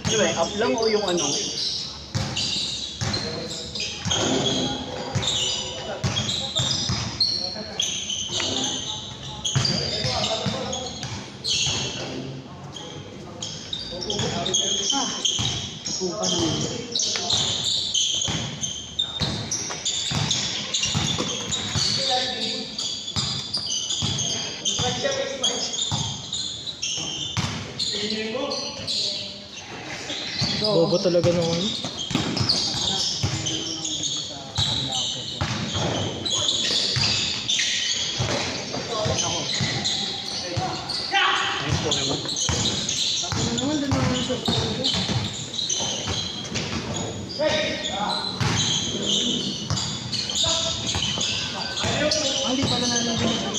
Ano ba, up lang o yung ano? Suka naman. Bobo talaga naman. Ayun po naman. Hindi pala namin binigyan.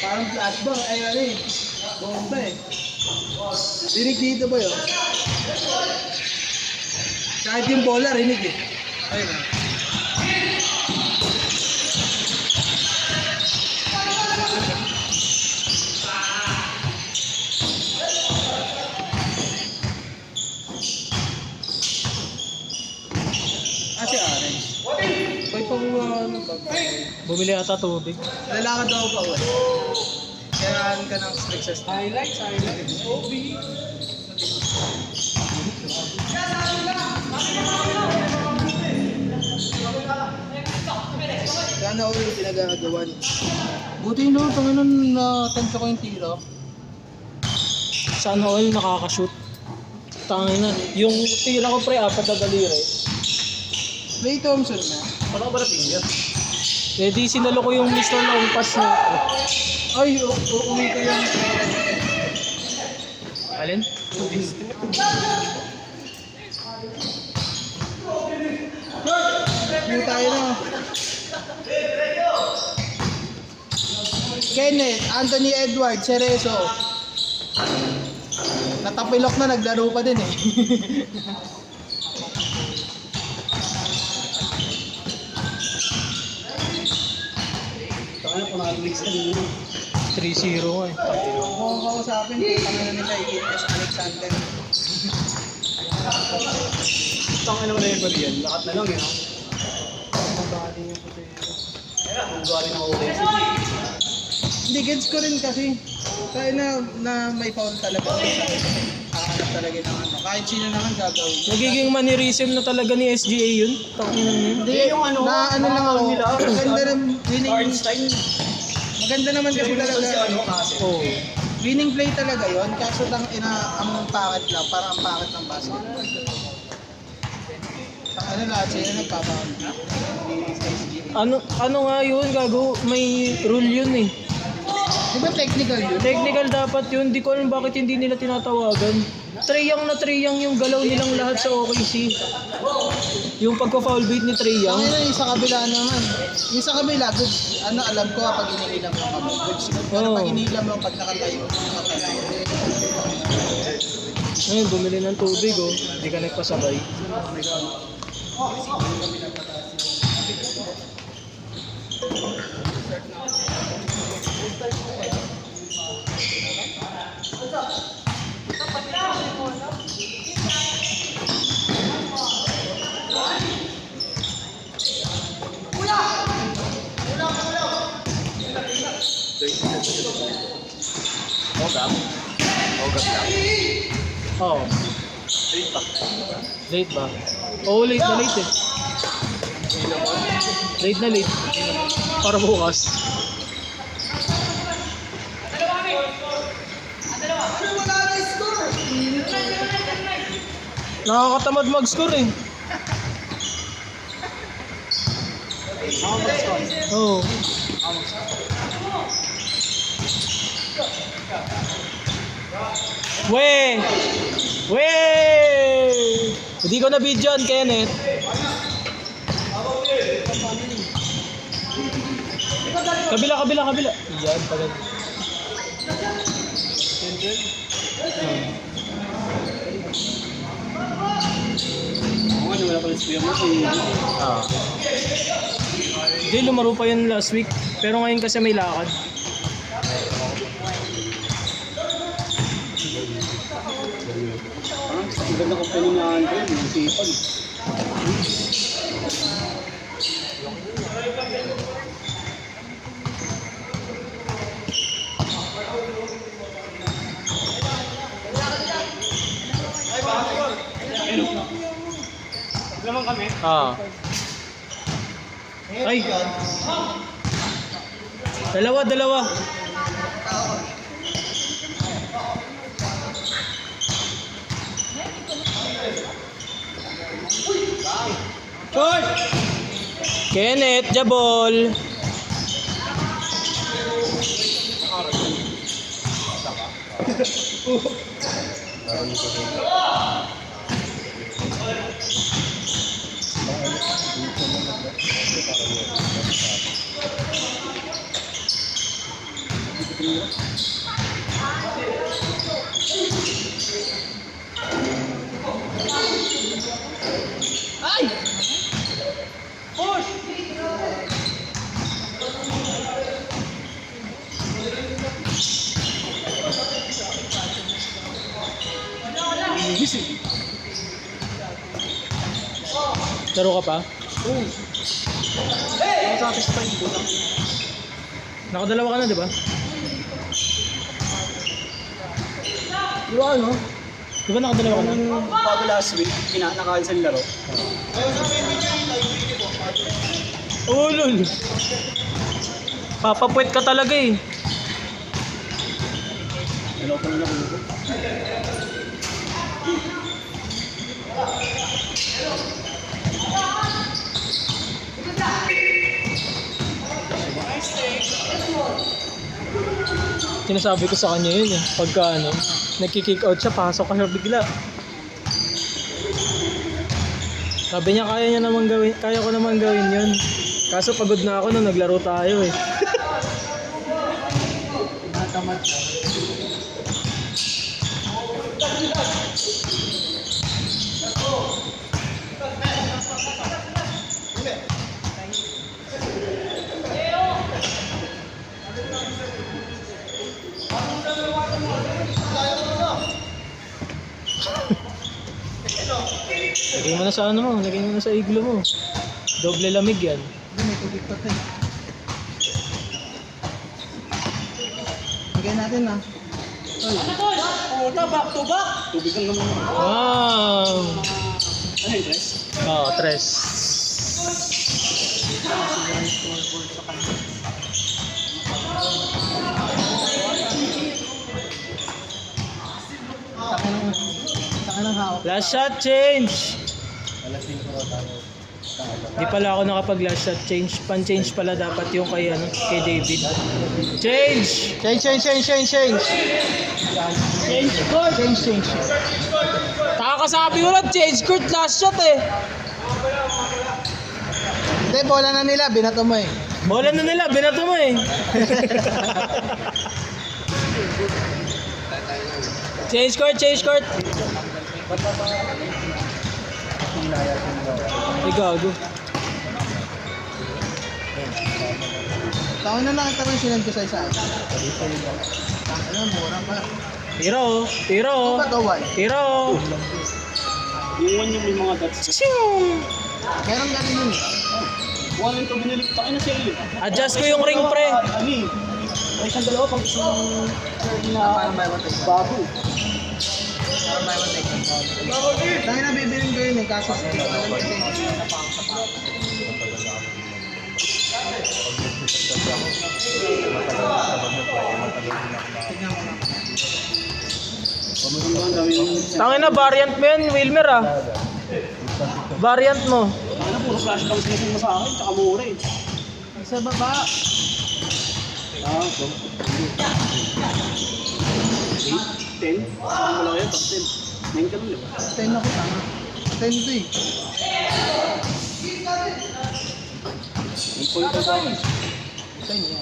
Parang flashbang, ay ano eh. Bomba eh. Rinig dito ba yun? Kahit yung bola, rinig eh. Ayun ah. Si Aren. May panguha ano ba? Bumili ata tubig. Lalakad daw pa uwi. Kailangan ka ng strict sa highlights. OB. Sana ulit yung pinagagawa niya. Buti no, Panginoon na tansya ko yung tira. Sana all nakakashoot. Tangin na. Yung tira ko pre, 4 na daliri. Ray Thompson na. Paano ka ba natingin? Eh di sinalo ko yung Mr. Long Pass na. Ay, uuwi ko yung... Alin? Hindi tayo na. Kenneth, Anthony Edward, Cerezo. Natapilok na, naglaro pa din eh. Paano kung nag-mix ka din yun? 3-0 nga eh. Kung kausapin, kung na nila i-hit sa Alexander. Tangin naman na yun pa diyan. Lakat na lang yun. Mabali yung puti. Kung gawa rin ako okay. Hindi, gets ko rin kasi. Kaya na may foul talaga. Hahanap talaga ng ano. Kahit sino naman gagawin. Nagiging mannerism na talaga ni SGA yun. Tangin na yun. Hindi yung ano. Na ano lang ako. nila. Maganda ng winning. Arnstein. Maganda naman kasi Kasi talaga. ano kasi. Oo. Winning play talaga yon. Kaso lang ang pangit lang. Parang ang pangit ng basketball. Ano lahat sila nagpapakit. Ano nga yun, gago? May rule yun eh. Di ba technical yun? Technical dapat yun. Di ko alam bakit hindi nila tinatawagan. Treyang na Treyang yung galaw nilang lahat sa OKC. Yung pagka-foul beat ni Treyang. Ang yung sa kabila naman. Yung sa kabila, good. Ano alam ko pag iniilam mo kami. Good. Pero Oo. pag iniilam mo, pag nakatayo, nakatayo. Ngayon, bumili ng tubig oh. Hindi ka nagpasabay. Ogap. Ogap lang. Oo. Late pa. Late ba? Oo, late na late eh. Late na late. Para bukas. Nakakatamad mag-score eh. Oo. We! We! Hindi ko na video on, Kenneth. Kabila. Yan pala. Kuya mo si... Ah. Hindi, lumaro pa yun last week. Pero ngayon kasi may lakad. Ang ganda ko piningahan ko yun, yung sipag. Naman kami. Ah. Ay. Dalawa. Kenneth, Jabol. Laro ka pa? Oo. Satisfied ko lang. Nakadalawa ka na, di ba? Di ba ano? Di ba nakadalawa ka na? Nung bago last week, kinakain sa laro. Oh, lol. Papapuwet ka talaga eh. Hello pa na ako. Sinasabi ko sa kanya yun eh. Pagka ano, nagki-kick out siya, pasok ka siya bigla. Sabi niya kaya ko naman gawin yun. Kaso pagod na ako nung naglaro tayo eh. Natamad siya. Lagay mo na sa ano mo, lagay mo na sa iglo mo. Doble lamig yan. Hindi, may tubig pa tayo. Bigyan natin na. Puta, back to back! Tubig lang naman. Wow! Ano yung dress? Oh, tres. Taka ng hawak. Last shot change! Di pala ako nakapag last shot change. Pan-change pala dapat yung kay David. Change! Change. Change. Nakakasabi ko lang, change court last shot eh. Hindi, bola na nila. Binato mo eh. Bola na nila, binato mo eh. Change court. Ay, gago. Taon na nakita ko yung sinend ko sa isa. Ano, mura pa. Tiro. Ano ba to, Wal? Tiro. Yung yung may mga dots. Ching! Meron ganun yun. Wala ito binili. Takin na siya yun. Adjust ko yung ring pre. Ani. May isang dalawa pang isang na bago. Tayo na bibiling ko yun eh. Kaso hindi ko alam kasi. Tignan ko na. Ang dami yung... Tangin na, variant mo yan, Wilmer ah. Variant mo. Ano, puro flash bangs mo sa akin. Tsaka mura eh. Sa baba. Ito. 8, 10. Saan mo lang yun? Top 10. 9 ka nun, di ba? 10 ako tama. 10 to eh. 8 sa akin. 10 yan.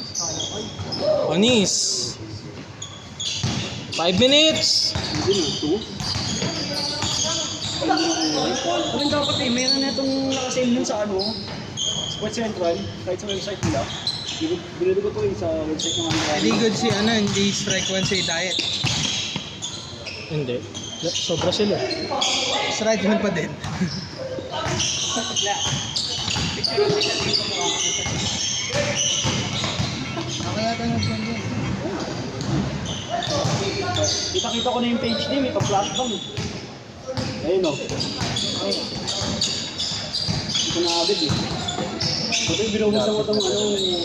Onis. 5 minutes. Hindi na, 2. Ano dapat eh, meron na itong sale yun sa ano, Sports Central, kahit sa website nila. Binili ko to yung sa website ng ano. Hindi good si ano, hindi strike one si diet. Hindi. Sobra sila. Strike one pa din. Okay yata yung ganda. Kita-kita ko na yung page niya, may pa-flashbang. Ayun o. Ito na agad eh. Ito yung binuhusan ko itong ano,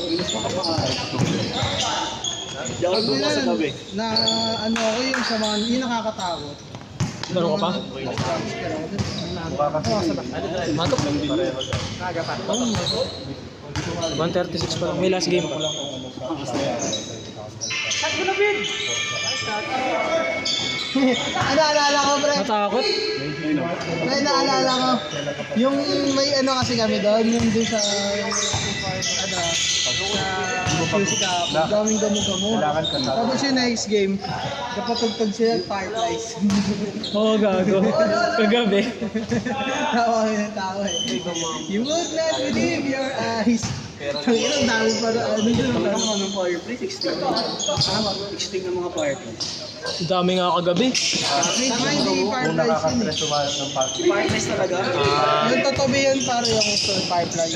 inis mo kapakain. Hindi ako bukas sa gabi. Na ano ako yung sa mga, yung nakakatakot. Meron ka pa? Matok. 136 pa lang. May last game pa. Ano alala ko, pre? Natakot? May naalala ko. Yung may ano kasi kami doon, yung doon sa music up, daming gamo-gamo. Tapos yung next game, napatugtog sila Fireflies. Oo, gago. Kagabi. Tawa kami ng tao eh. You would not believe your eyes. Ang dami pa na ano doon. Talagang mga fireplace, extinct ng mga fireplace. Ang dami nga kagabi. Tama hindi Fireflies yun eh. Fireplace talaga. Yung totobi yun para yung Fireflies.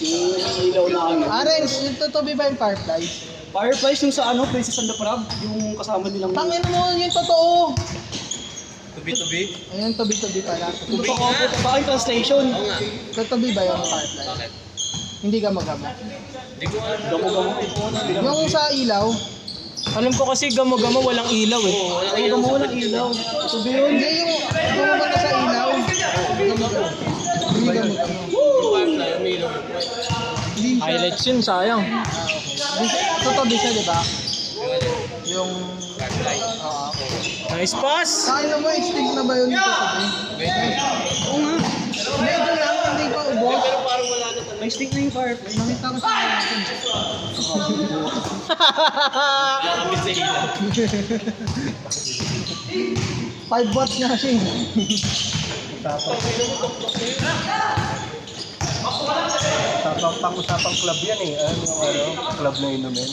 Yung ilaw na ano. Arens, yung totobi ba yung Fireflies? Fireplace yung sa ano, Princess and the Frog, yung kasama nilang... Tangin mo, yung totoo! Tubi-tubi? Ayun, tobi-tobi pala. Tubi nga! Baka yung translation. Totobi ba yung Fireflies? Bakit? Hindi ka magama. Gamo-gamo. Yung sa ilaw, Alam ko kasi gamo-gamo walang ilaw eh. Gamo-gamo walang ilaw. Tubi yun. hindi yung gumaganda sa ilaw. Gamo-gamo. Hindi gamo-gamo. Hindi siya. Highlights yun, sayang. Totobi siya, di ba? Yung... Oo. Nice pass! Sa akin mo, extinct na ba yun yung totobi? Oo nga. Medyo lang, hindi pa ubos. May stick na yung fireplace. Nakita ko sa natin. 5 watts nga siya eh. Pang-usapang club yan eh. Club na inumin.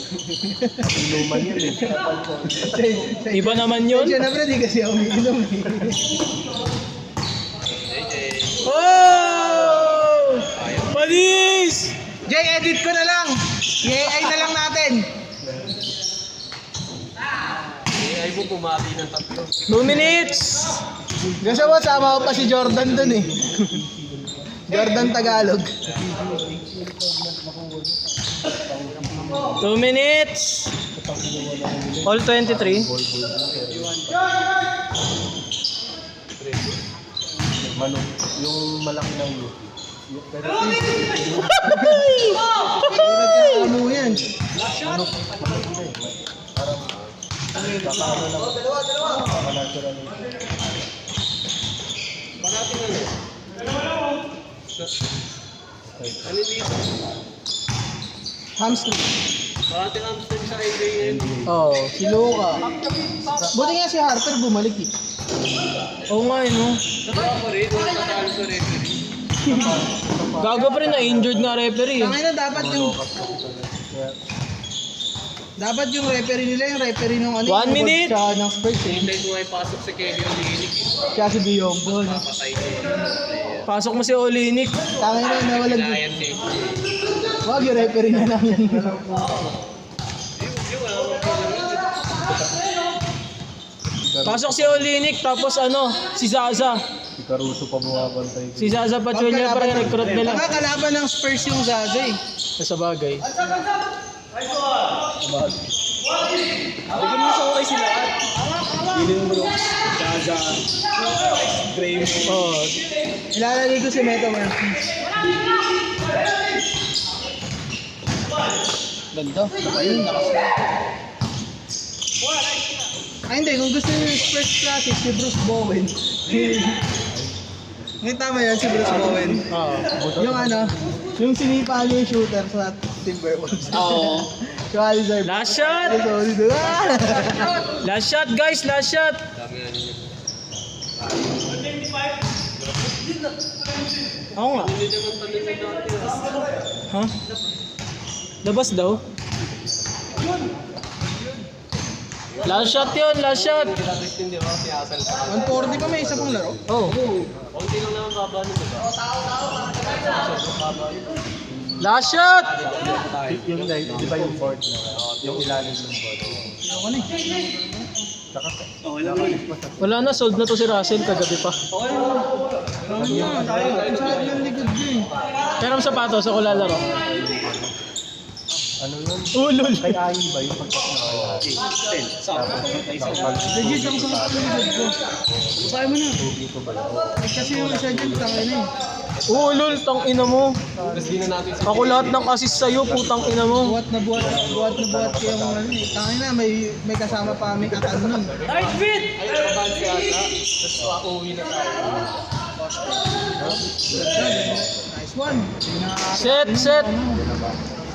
Inuman yan eh. Iba naman yun. Siyempre, di kasi ako umiinom eh. Oh! Palis! Jay, edit ko na lang! I-AI na lang natin! Ay mo pumati ng 3. 2 minutes! Kasi mo, sama ko pa si Jordan dun eh. Jordan Tagalog. 2 minutes! All 23. Manong, yung malaki na yun. Pero Ano yan? Hamstring. Oh. Si Luka. Buti nga si Harper bumalik eh. Oo nga eh, no? Gago pa rin na-injured nga referee. Tangay na dapat yung referee nila, yung referee nung ano. 1 minute! Siya ng Spurs eh. hindi mo ay pasok si Kevin Olinik. Siya si Biombo. No? Patay ko. Pasok mo si Olinik. Tangay na nawalag. Giant eh. Wag yung referee na namin. Pasok si Olinik, tapos ano, si Zaza. Si Caruso pa bumabantay. Si Zaza pa Junior pa rin recruit nila. Nakakalaban ng Spurs yung Zaza eh. Sa bagay. Bigyan mo sa okay sila. Dylan Brooks, Gaza, Graham. Oh, Ilalagay ko si Meta Murphy. Ganda. Ayun, ay hindi, kung gusto niyo yung Spurs classic, si Bruce Bowen. Ngayon tama yan, si Bruce Bowen. oh. Yung ano, yung sinipa niya yung shooter sa Timberwolves. Oo. So, Alizar. Last shot! Sorry, Last shot guys, last shot! Ako nga. Ha? Labas daw? Last shot yun, last shot. 140 pa, may isa pang laro. Oh. Last shot! Yung di ba yung board na, yung ilalim ng board. Ako na eh. Wala na, sold na to si Russell kagabi pa. Ano na, tayo. Ang sarap ng likod ko eh. Pero ang sapatos, ako lalaro. Ano yun? Ulol. Kay Ayi ba yung pagkakakalahat? Legit ang sarap ng likod ko. Kaya mo na. Hindi ko ba yun? Eh, kasi yung isa dyan, tangin na eh. Ulol, tang ina mo. Ako lahat ng assist sa'yo, putang ina mo. Buhat na buhat kayo kung ano eh. Tangin na, may kasama pa aming atan nun. Nice one. Set, set.